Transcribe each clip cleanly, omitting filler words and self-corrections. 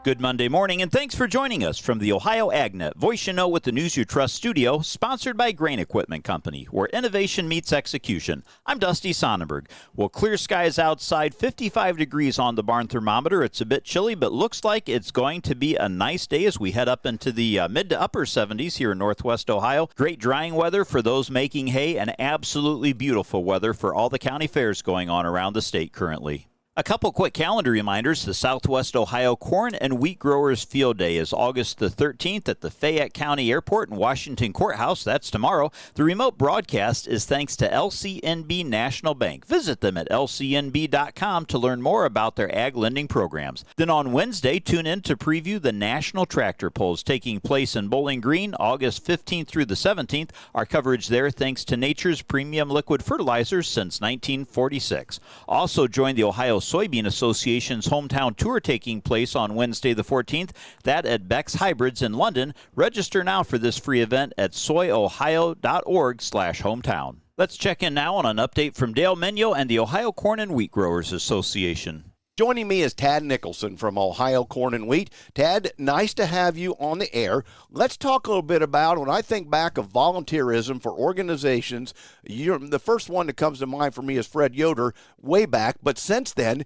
Good Monday morning, and thanks for joining us from the Ohio AgNet Voice You Know with the News You Trust studio, sponsored by Grain Equipment Company, where innovation meets execution. I'm Dusty Sonnenberg. Well, clear skies outside, 55 degrees on the barn thermometer. It's a bit chilly, but looks like it's going to be a nice day as we head up into the mid to upper 70s here in Northwest Ohio. Great drying weather for those making hay, and absolutely beautiful weather for all the county fairs going on around the state currently. A couple quick calendar reminders. The Southwest Ohio Corn and Wheat Growers Field Day is August the 13th at the Fayette County Airport and Washington Courthouse. That's tomorrow. The remote broadcast is thanks to LCNB National Bank. Visit them at lcnb.com to learn more about their ag lending programs. Then on Wednesday, tune in to preview the National Tractor Pulls taking place in Bowling Green, August 15th through the 17th. Our coverage there thanks to Nature's Premium Liquid Fertilizers since 1946. Also join the Ohio Soybean Association's hometown tour taking place on Wednesday the 14th. That at Beck's Hybrids in London. Register now for this free event at soyohio.org/hometown. Let's check in now on an update from Dale Minyo and the Ohio Corn and Wheat Growers Association. Joining me is Tad Nicholson from Ohio Corn and Wheat. Tad, nice to have you on the air. Let's talk a little bit about, when I think back of volunteerism for organizations, the first one that comes to mind for me is Fred Yoder way back. But since then,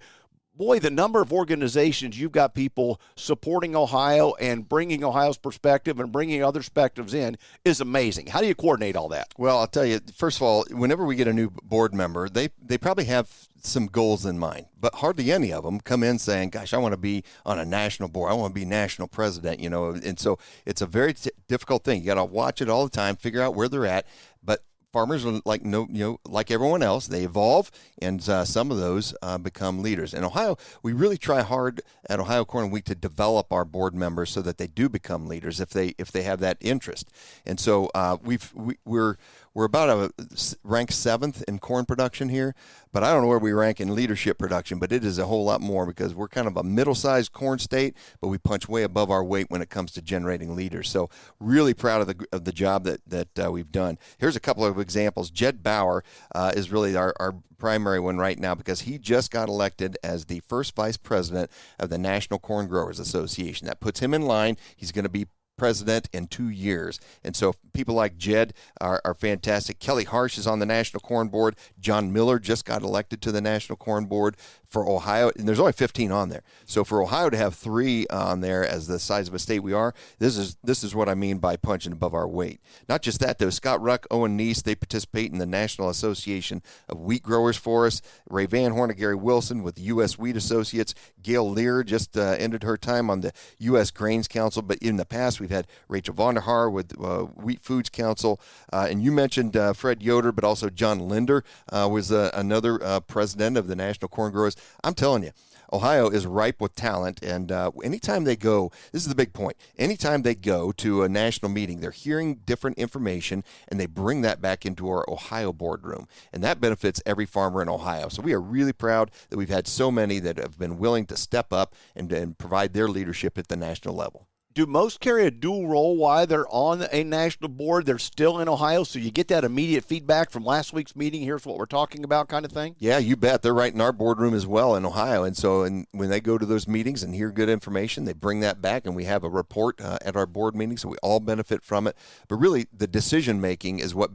boy, the number of organizations, you've got people supporting Ohio and bringing Ohio's perspective and bringing other perspectives in is amazing. How do you coordinate all that? Well, I'll tell you, first of all, whenever we get a new board member, they probably have some goals in mind, but hardly any of them come in saying, gosh, I want to be on a national board. I want to be national president, and so it's a very difficult thing. You got to watch it all the time, figure out where they're at, but farmers are like everyone else. They evolve, and some of those become leaders. In Ohio, we really try hard at Ohio Corn and Wheat to develop our board members so that they do become leaders if they have that interest. And so we're about ranked 7th in corn production here, but I don't know where we rank in leadership production, but it is a whole lot more because we're kind of a middle-sized corn state, but we punch way above our weight when it comes to generating leaders. So really proud of the job that we've done. Here's a couple of examples. Jed Bauer is really our primary one right now because he just got elected as the first vice president of the National Corn Growers Association. That puts him in line. He's going to be president in 2 years. And so people like Jed are fantastic. Kelly Harsh is on the National Corn Board. John Miller just got elected to the National Corn Board for Ohio, and there's only 15 on there. So for Ohio to have 3 on there as the size of a state we are, this is what I mean by punching above our weight. Not just that, though. Scott Ruck, Owen Neese, they participate in the National Association of Wheat Growers for us. Ray Van Horn and Gary Wilson with the U.S. Wheat Associates. Gail Lear just ended her time on the U.S. Grains Council, but in the past we've had Rachel Vonderhaar with Wheat Foods Council. And you mentioned Fred Yoder, but also John Linder was another president of the National Corn Growers. I'm telling you, Ohio is ripe with talent, and anytime they go, this is the big point, anytime they go to a national meeting, they're hearing different information, and they bring that back into our Ohio boardroom, and that benefits every farmer in Ohio. So we are really proud that we've had so many that have been willing to step up and provide their leadership at the national level. Do most carry a dual role while they're on a national board? They're still in Ohio, so you get that immediate feedback from last week's meeting. Here's what we're talking about kind of thing? Yeah, you bet. They're right in our boardroom as well in Ohio. And so when they go to those meetings and hear good information, they bring that back, and we have a report at our board meeting, so we all benefit from it. But really, the decision-making is what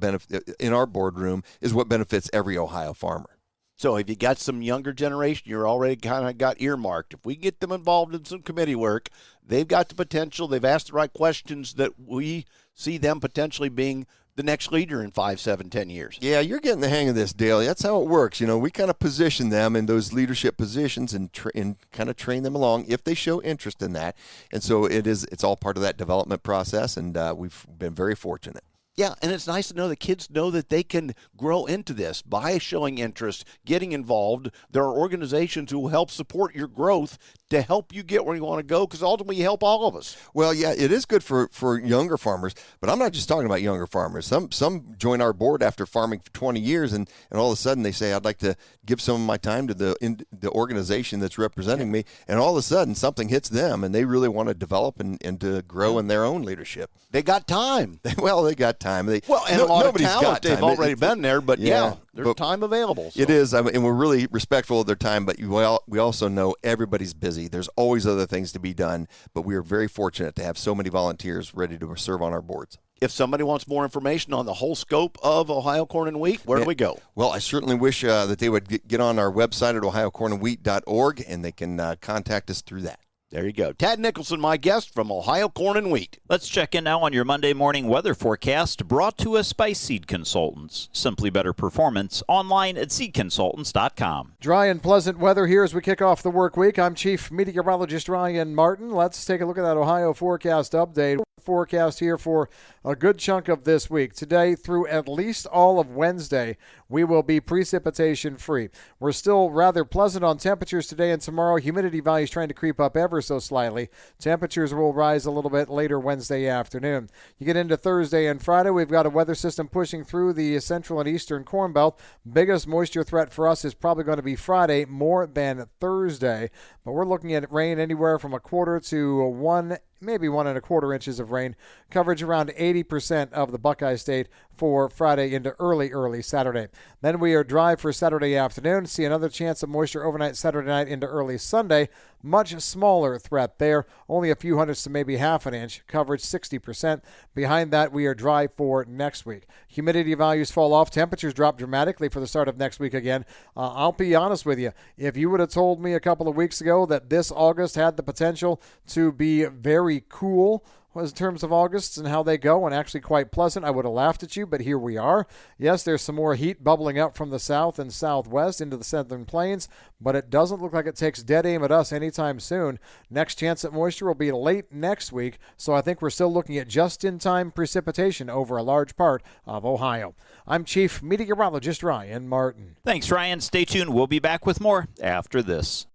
in our boardroom is what benefits every Ohio farmer. So if you got some younger generation, you're already kind of got earmarked. If we get them involved in some committee work, they've got the potential. They've asked the right questions that we see them potentially being the next leader in 5, 7, 10 years. Yeah, you're getting the hang of this, Dale. That's how it works. We kind of position them in those leadership positions and kind of train them along if they show interest in that. And so it's all part of that development process, and we've been very fortunate. Yeah, and it's nice to know that kids know that they can grow into this by showing interest, getting involved. There are organizations who will help support your growth to help you get where you want to go, because ultimately you help all of us. Well, yeah, it is good for younger farmers, but I'm not just talking about younger farmers. Some join our board after farming for 20 years, and all of a sudden they say, I'd like to give some of my time to the organization that's representing me, and all of a sudden something hits them, and they really want to develop and to grow in their own leadership. They got time. Well, they got time. Well, and a lot of nobody's talent. got They've time. already been there, but Yeah, there's but time available. So. It is, and we're really respectful of their time, but we also know everybody's busy. There's always other things to be done, but we are very fortunate to have so many volunteers ready to serve on our boards. If somebody wants more information on the whole scope of Ohio Corn and Wheat, where do we go? Well, I certainly wish that they would get on our website at ohiocornandwheat.org, and they can contact us through that. There you go. Tad Nicholson, my guest from Ohio Corn and Wheat. Let's check in now on your Monday morning weather forecast, brought to us by Seed Consultants. Simply better performance, online at seedconsultants.com. Dry and pleasant weather here as we kick off the work week. I'm Chief Meteorologist Ryan Martin. Let's take a look at that Ohio forecast update. Forecast here for a good chunk of this week. Today through at least all of Wednesday, we will be precipitation free. We're still rather pleasant on temperatures today and tomorrow. Humidity values trying to creep up ever so slightly. Temperatures will rise a little bit later Wednesday afternoon. You get into Thursday and Friday, we've got a weather system pushing through the central and eastern Corn Belt. Biggest moisture threat for us is probably going to be Friday more than Thursday, but we're looking at rain anywhere from a quarter to maybe 1.25 inches of rain. Coverage around 80% of the Buckeye State for Friday into early Saturday. Then we are dry for Saturday afternoon. See another chance of moisture overnight Saturday night into early Sunday. Much smaller threat there. Only a few hundredths to maybe half an inch. Coverage 60%. Behind that, we are dry for next week. Humidity values fall off. Temperatures drop dramatically for the start of next week again. I'll be honest with you. If you would have told me a couple of weeks ago that this August had the potential to be very cool in terms of Augusts and how they go, and actually quite pleasant, I would have laughed at you, but here we are. Yes, there's some more heat bubbling up from the south and southwest into the southern plains, but it doesn't look like it takes dead aim at us anytime soon. Next chance at moisture will be late next week, so I think we're still looking at just-in-time precipitation over a large part of Ohio. I'm Chief Meteorologist Ryan Martin. Thanks, Ryan. Stay tuned. We'll be back with more after this.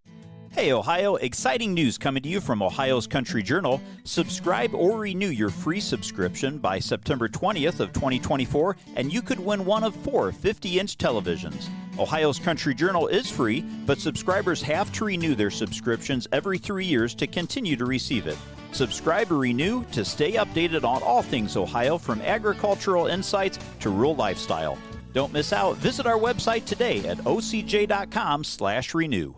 Hey, Ohio, exciting news coming to you from Ohio's Country Journal. Subscribe or renew your free subscription by September 20th of 2024, and you could win one of 4 50-inch televisions. Ohio's Country Journal is free, but subscribers have to renew their subscriptions every 3 years to continue to receive it. Subscribe or renew to stay updated on all things Ohio, from agricultural insights to rural lifestyle. Don't miss out. Visit our website today at ocj.com/renew.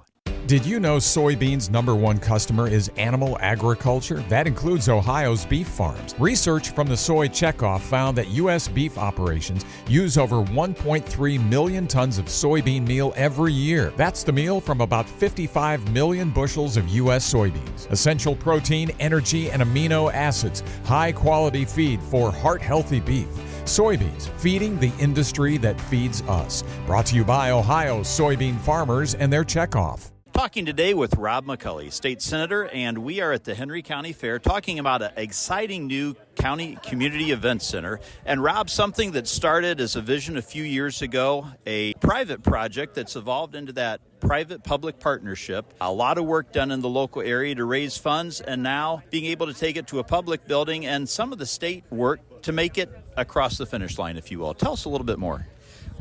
Did you know soybeans' #1 customer is animal agriculture? That includes Ohio's beef farms. Research from the Soy Checkoff found that U.S. beef operations use over 1.3 million tons of soybean meal every year. That's the meal from about 55 million bushels of U.S. soybeans. Essential protein, energy, and amino acids. High-quality feed for heart-healthy beef. Soybeans, feeding the industry that feeds us. Brought to you by Ohio's soybean farmers and their Checkoff. Talking today with Rob McCulley, State Senator, and we are at the Henry County Fair talking about an exciting new county community event center. And Rob, something that started as a vision a few years ago, a private project that's evolved into that private-public partnership. A lot of work done in the local area to raise funds, and now being able to take it to a public building and some of the state work to make it across the finish line, if you will. Tell us a little bit more.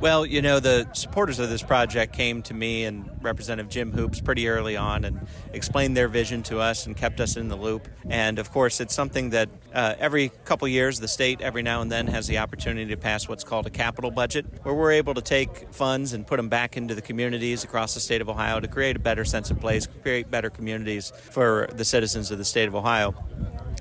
Well, you know, the supporters of this project came to me and Representative Jim Hoops pretty early on and explained their vision to us and kept us in the loop. And, of course, it's something that every couple years the state every now and then has the opportunity to pass what's called a capital budget, where we're able to take funds and put them back into the communities across the state of Ohio to create a better sense of place, create better communities for the citizens of the state of Ohio.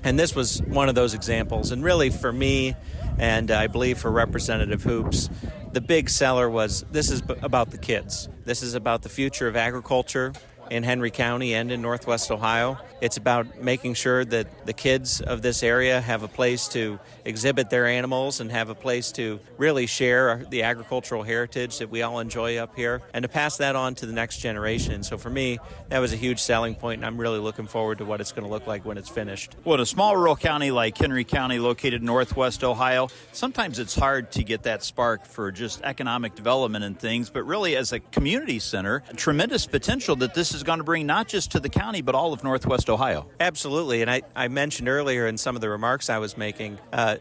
And this was one of those examples. And really, for me, and I believe for Representative Hoops, the big seller was, this is about the kids. This is about the future of agriculture in Henry County and in Northwest Ohio. It's about making sure that the kids of this area have a place to exhibit their animals and have a place to really share the agricultural heritage that we all enjoy up here, and to pass that on to the next generation. So for me, that was a huge selling point, and I'm really looking forward to what it's going to look like when it's finished. Well, in a small rural county like Henry County, located in Northwest Ohio, sometimes it's hard to get that spark for just economic development and things, but really as a community center, tremendous potential that this is is going to bring not just to the county, but all of Northwest Ohio. Absolutely. And I mentioned earlier in some of the remarks I was making,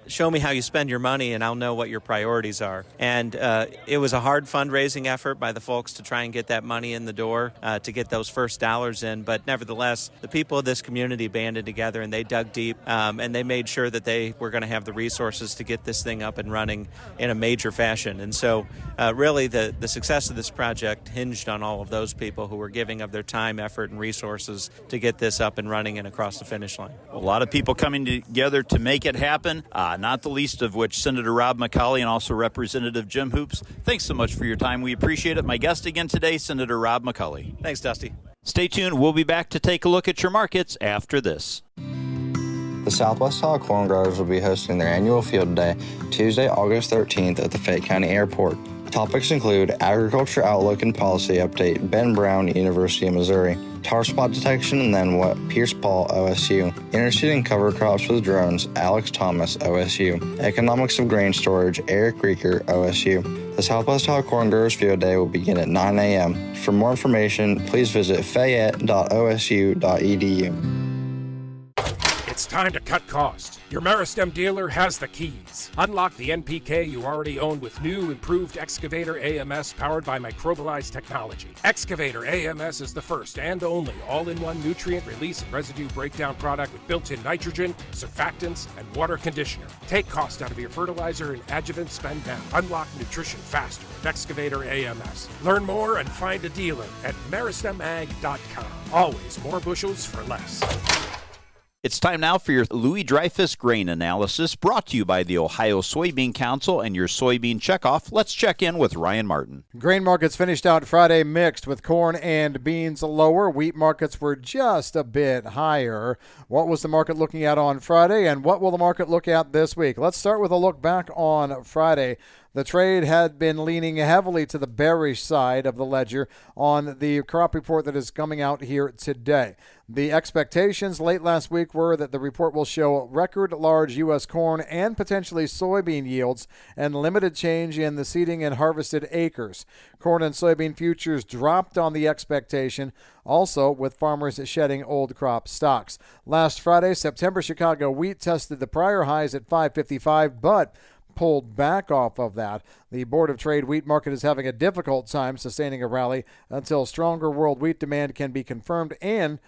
show me how you spend your money and I'll know what your priorities are. And it was a hard fundraising effort by the folks to try and get that money in the door, to get those first dollars in. But nevertheless, the people of this community banded together and they dug deep, and they made sure that they were going to have the resources to get this thing up and running in a major fashion. And so really the success of this project hinged on all of those people who were giving of their time, effort, and resources to get this up and running and across the finish line. A lot of people coming together to make it happen, not the least of which Senator Rob McCauley and also Representative Jim Hoops. Thanks so much for your time. We appreciate it. My guest again today, Senator Rob McCauley. Thanks, Dusty. Stay tuned. We'll be back to take a look at your markets after this. The Southwest Ohio Corn Growers will be hosting their annual field day Tuesday, August 13th at the Fayette County Airport. Topics include Agriculture Outlook and Policy Update, Ben Brown, University of Missouri, tar spot detection, and then what, Pierce Paul, OSU, interseeding cover crops with drones, Alex Thomas, OSU, Economics of Grain Storage, Eric Rieker, OSU. The Southwest Ohio Corn Growers Field Day will begin at 9 a.m. For more information, please visit fayette.osu.edu. It's time to cut costs. Your Meristem dealer has the keys. Unlock the NPK you already own with new, improved Excavator AMS powered by microbialized technology. Excavator AMS is the first and only all-in-one nutrient release and residue breakdown product with built-in nitrogen, surfactants, and water conditioner. Take cost out of your fertilizer and adjuvant spend now. Unlock nutrition faster with Excavator AMS. Learn more and find a dealer at meristemag.com. Always more bushels for less. It's time now for your Louis Dreyfus grain analysis, brought to you by the Ohio Soybean Council and your soybean checkoff. Let's check in with Ryan Martin. Grain markets finished out Friday mixed with corn and beans lower. Wheat markets were just a bit higher. What was the market looking at on Friday, and what will the market look at this week? Let's start with a look back on Friday. The trade had been leaning heavily to the bearish side of the ledger on the crop report that is coming out here today. The expectations late last week were that the report will show record large U.S. corn and potentially soybean yields and limited change in the seeding and harvested acres. Corn and soybean futures dropped on the expectation, also with farmers shedding old crop stocks. Last Friday, September Chicago wheat tested the prior highs at $5.55, but pulled back off of that. The Board of Trade wheat market is having a difficult time sustaining a rally until stronger world wheat demand can be confirmed, and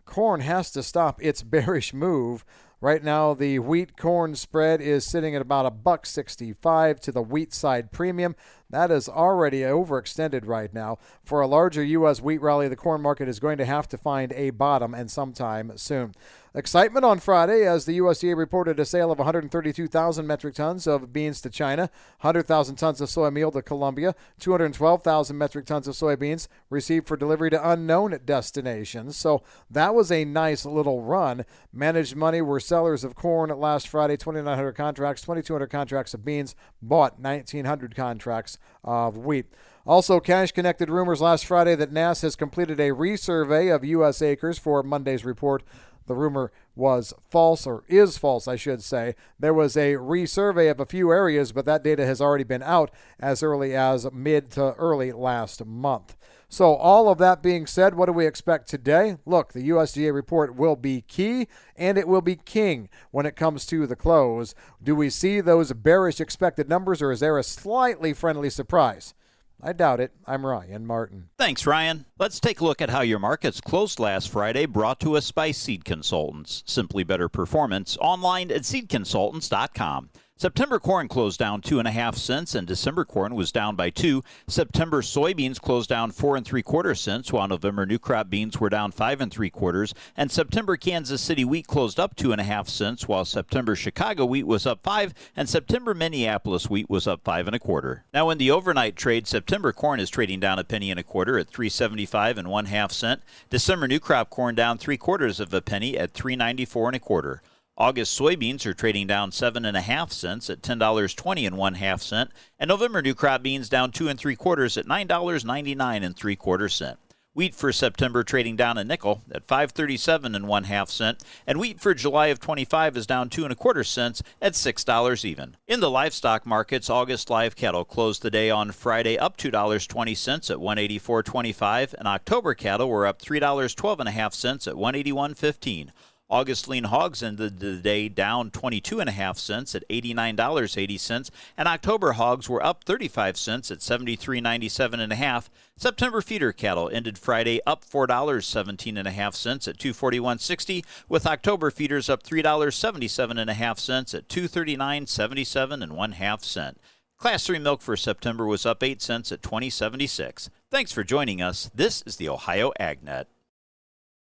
corn has to stop its bearish move. Right now, the wheat-corn spread is sitting at about $1.65 to the wheat side premium. That is already overextended right now. For a larger U.S. wheat rally, the corn market is going to have to find a bottom, and sometime soon. Excitement on Friday as the USDA reported a sale of 132,000 metric tons of beans to China, 100,000 tons of soy meal to Colombia, 212,000 metric tons of soybeans received for delivery to unknown destinations. So that was a nice little run. Managed money were sellers of corn last Friday, 2,900 contracts, 2,200 contracts of beans, bought 1,900 contracts of wheat. Also, cash-connected rumors last Friday that NASS has completed a resurvey of U.S. acres for Monday's report. The rumor was false, or is false, I should say. There was a resurvey of a few areas, but that data has already been out as early as mid to early last month. So all of that being said, what do we expect today? Look, the USDA report will be key, and it will be king when it comes to the close. Do we see those bearish expected numbers, or is there a slightly friendly surprise? I doubt it. I'm Ryan Martin. Thanks, Ryan. Let's take a look at how your markets closed last Friday, brought to us by Seed Consultants. Simply better performance, online at seedconsultants.com. September corn closed down 2.5 cents, and December corn was down by 2. September soybeans closed down 4 3/4 cents, while November new crop beans were down 5 3/4. And September Kansas City wheat closed up 2.5 cents, while September Chicago wheat was up 5, and September Minneapolis wheat was up 5 1/4. Now in the overnight trade, September corn is trading down 1 1/4 at $3.75 1/2 cents. December new crop corn down 3/4 of a penny at $3.94 1/4. August soybeans are trading down 7 1/2 cents at $10.20 1/2 cents, and November new crop beans down 2 3/4 at $9.99 3/4 cents. Wheat for September trading down a nickel at 5.37 1/2 cents, and wheat for July of 25 is down 2 1/4 cents at $6 even. In the livestock markets, August live cattle closed the day on Friday up $2.20 at 184.25, and October cattle were up $3.12 1/2 cents at 181.15. August lean hogs ended the day down 22 1/2 cents at $89.80, and October hogs were up 35 cents at 73.97 1/2. September feeder cattle ended Friday up $4.17 1/2 cents at 241.60, with October feeders up $3.77 1/2 cents at 239.77 1/2 cents. Class 3 milk for September was up 8 cents at 20.76. Thanks for joining us. This is the Ohio AgNet.